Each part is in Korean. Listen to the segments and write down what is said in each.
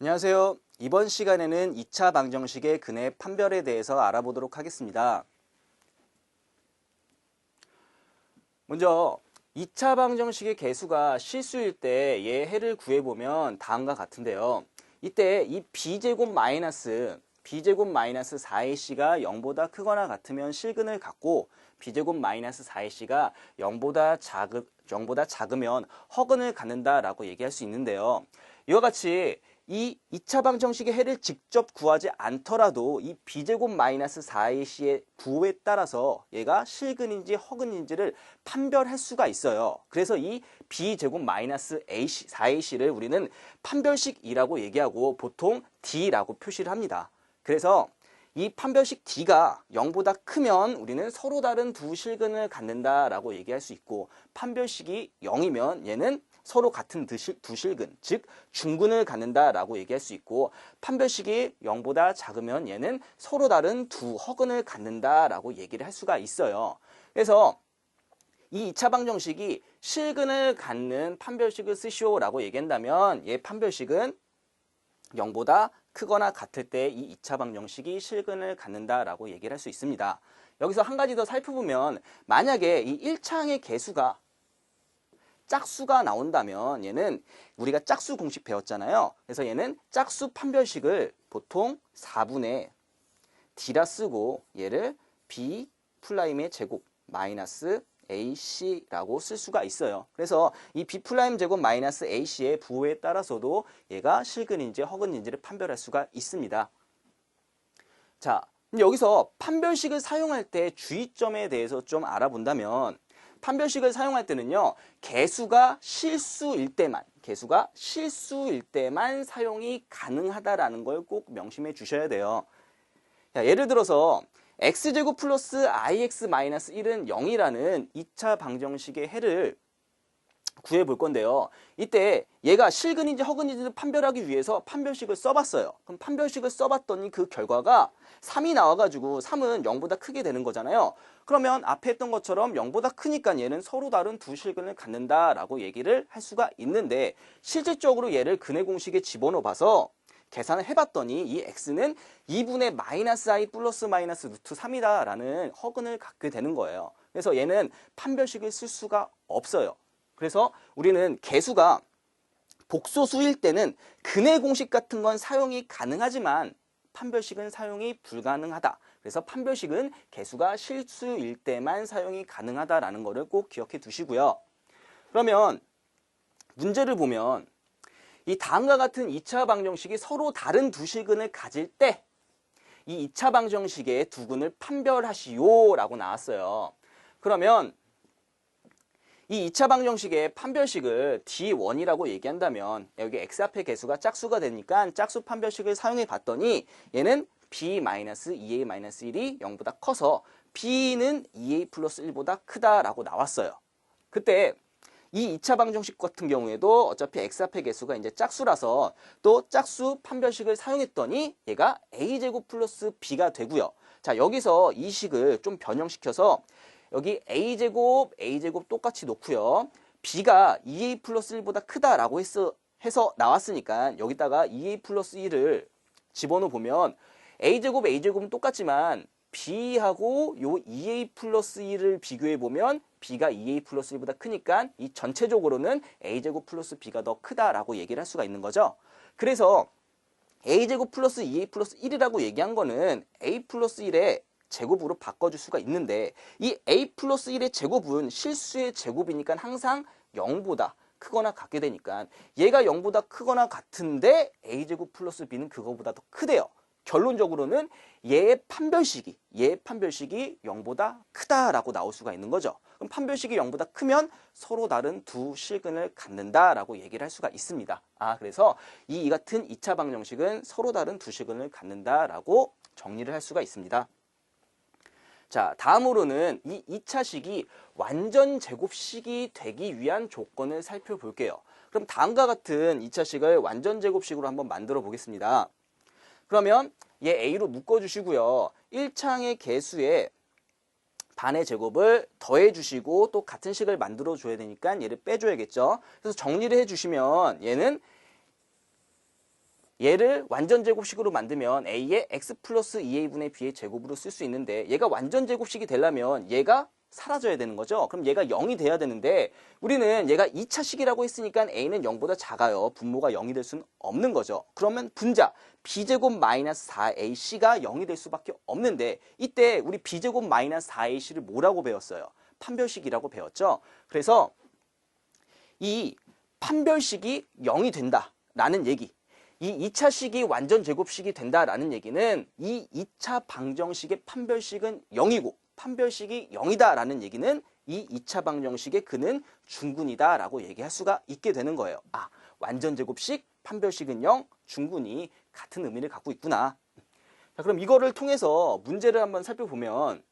안녕하세요. 이번 시간에는 2차 방정식의 근의 판별에 대해서 알아보도록 하겠습니다. 먼저 2차 방정식의 개수가 실수일 때 얘 해를 구해보면 다음과 같은데요. 이때 이 b제곱 마이너스 4ac가 0보다 크거나 같으면 실근을 갖고 b제곱 마이너스 4ac가 0보다 작으면 허근을 갖는다라고 얘기할 수 있는데요. 이와 같이 이 2차 방정식의 해를 직접 구하지 않더라도 이 b제곱 마이너스 4ac의 부호에 따라서 얘가 실근인지 허근인지를 판별할 수가 있어요. 그래서 이 b제곱 마이너스 4ac를 우리는 판별식이라고 얘기하고 보통 d라고 표시를 합니다. 그래서 이 판별식 d가 0보다 크면 우리는 서로 다른 두 실근을 갖는다라고 얘기할 수 있고, 판별식이 0이면 얘는 서로 같은 두 실근, 즉 중근을 갖는다라고 얘기할 수 있고, 판별식이 0보다 작으면 얘는 서로 다른 두 허근을 갖는다라고 얘기를 할 수가 있어요. 그래서 이 2차 방정식이 실근을 갖는 판별식을 쓰시오라고 얘기한다면 얘 판별식은 0보다 크거나 같을 때 이 2차 방정식이 실근을 갖는다라고 얘기를 할 수 있습니다. 여기서 한 가지 더 살펴보면, 만약에 이 1차항의 개수가 짝수가 나온다면 얘는 우리가 짝수 공식 배웠잖아요. 그래서 얘는 짝수 판별식을 보통 4분의 d라 쓰고 얘를 b 플라임의 제곱 마이너스 ac라고 쓸 수가 있어요. 그래서 이 b 플라임 제곱 마이너스 ac의 부호에 따라서도 얘가 실근인지 허근인지를 판별할 수가 있습니다. 자, 여기서 판별식을 사용할 때 주의점에 대해서 좀 알아본다면, 판별식을 사용할 때는요, 개수가 실수일 때만 사용이 가능하다라는 걸 꼭 명심해 주셔야 돼요. 자, 예를 들어서 x제곱 플러스 ix 마이너스 1은 0이라는 2차 방정식의 해를 구해 볼 건데요. 이때 얘가 실근인지 허근인지를 판별하기 위해서 판별식을 써봤어요. 그럼 판별식을 써봤더니 그 결과가 3이 나와가지고 3은 0보다 크게 되는 거잖아요. 그러면 앞에 했던 것처럼 0보다 크니까 얘는 서로 다른 두 실근을 갖는다라고 얘기를 할 수가 있는데, 실질적으로 얘를 근의 공식에 집어넣어 봐서 계산을 해봤더니 이 x는 2분의 마이너스 i 플러스 마이너스 루트 3이다 라는 허근을 갖게 되는 거예요. 그래서 얘는 판별식을 쓸 수가 없어요. 그래서 우리는 개수가 복소수일 때는 근의 공식 같은 건 사용이 가능하지만 판별식은 사용이 불가능하다. 그래서 판별식은 개수가 실수일 때만 사용이 가능하다라는 것을 꼭 기억해 두시고요. 그러면 문제를 보면 이 다음과 같은 2차 방정식이 서로 다른 두 실근을 가질 때 이 2차 방정식의 두 근을 판별하시오 라고 나왔어요. 그러면 이 2차 방정식의 판별식을 D1이라고 얘기한다면 여기 x 앞에 개수가 짝수가 되니까 짝수 판별식을 사용해 봤더니 얘는 b-2a-1이 0보다 커서 b는 2a 플러스 1보다 크다라고 나왔어요. 그때 이 2차 방정식 같은 경우에도 어차피 x 앞의 개수가 이제 짝수라서 또 짝수 판별식을 사용했더니 얘가 a제곱 플러스 b가 되고요. 자, 여기서 이 식을 좀 변형시켜서 여기 a제곱 똑같이 놓고요. b가 2a 플러스 1보다 크다라고 해서 나왔으니까 여기다가 2a 플러스 1을 집어넣어 보면 a제곱은 똑같지만 b하고 요 2a 플러스 1을 비교해 보면 b가 2a 플러스 1보다 크니까 이 전체적으로는 a제곱 플러스 b가 더 크다라고 얘기를 할 수가 있는 거죠. 그래서 a제곱 플러스 2a 플러스 1이라고 얘기한 거는 a 플러스 1의 제곱으로 바꿔줄 수가 있는데, 이 a 플러스 1의 제곱은 실수의 제곱이니까 항상 0보다 크거나 같게 되니까 얘가 0보다 크거나 같은데 a제곱 플러스 b는 그거보다 더 크대요. 결론적으로는 얘의 판별식이 0보다 크다라고 나올 수가 있는 거죠. 그럼 판별식이 0보다 크면 서로 다른 두 실근을 갖는다라고 얘기를 할 수가 있습니다. 그래서 이 같은 2차 방정식은 서로 다른 두 실근을 갖는다라고 정리를 할 수가 있습니다. 자, 다음으로는 이 2차식이 완전 제곱식이 되기 위한 조건을 살펴볼게요. 그럼 다음과 같은 2차식을 완전 제곱식으로 한번 만들어 보겠습니다. 그러면 얘 a로 묶어주시고요. 1차항의 개수에 반의 제곱을 더해 주시고 또 같은 식을 만들어 줘야 되니까 얘를 빼줘야겠죠. 그래서 정리를 해 주시면 얘는 얘를 완전 제곱식으로 만들면 a의 x 플러스 2a분의 b의 제곱으로 쓸 수 있는데 얘가 완전 제곱식이 되려면 얘가 사라져야 되는 거죠. 그럼 얘가 0이 돼야 되는데 우리는 얘가 2차식이라고 했으니까 a는 0보다 작아요. 분모가 0이 될 수는 없는 거죠. 그러면 분자 b제곱 마이너스 4ac가 0이 될 수밖에 없는데 이때 우리 b제곱 마이너스 4ac를 뭐라고 배웠어요? 판별식이라고 배웠죠. 그래서 이 판별식이 0이 된다라는 얘기, 이 2차식이 완전 제곱식이 된다라는 얘기는 이 2차 방정식의 판별식은 0이고 판별식이 0이다라는 얘기는 이 2차 방정식의 근은 중근이다 라고 얘기할 수가 있게 되는 거예요. 아, 완전 제곱식, 판별식은 0, 중근이 같은 의미를 갖고 있구나. 자, 그럼 이거를 통해서 문제를 한번 살펴보면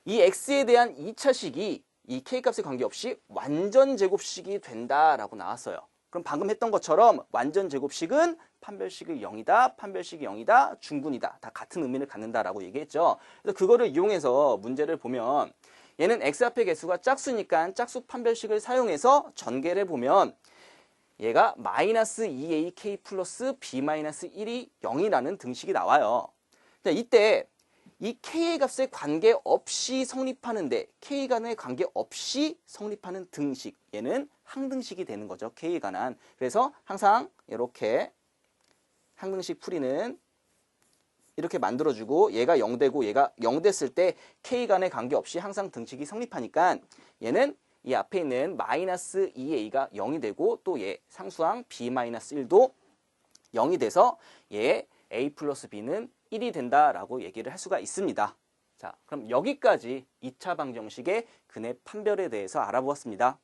이 x에 대한 2차식이 이 k값에 관계없이 완전 제곱식이 된다라고 나왔어요. 그럼 방금 했던 것처럼 완전 제곱식은 판별식이 0이다, 판별식이 0이다, 중근이다. 다 같은 의미를 갖는다라고 얘기했죠. 그래서 그거를 이용해서 문제를 보면 얘는 x 앞의 개수가 짝수니까 짝수 판별식을 사용해서 전개를 보면 얘가 마이너스 2ak 플러스 b 마이너스 1이 0이라는 등식이 나와요. 이때 이 k의 값에 관계없이 성립하는데 k 간에 관계없이 성립하는 등식, 얘는 항등식이 되는 거죠. k에 관한. 그래서 항상 이렇게 항등식 풀이는 이렇게 만들어주고 얘가 0되고 얘가 0 됐을 때 k 간에 관계없이 항상 등식이 성립하니까 얘는 이 앞에 있는 마이너스 2a가 0이 되고 또 얘 상수항 b 마이너스 1도 0이 돼서 얘 a 플러스 b는 1이 된다라고 얘기를 할 수가 있습니다. 자, 그럼 여기까지 2차 방정식의 근의 판별에 대해서 알아보았습니다.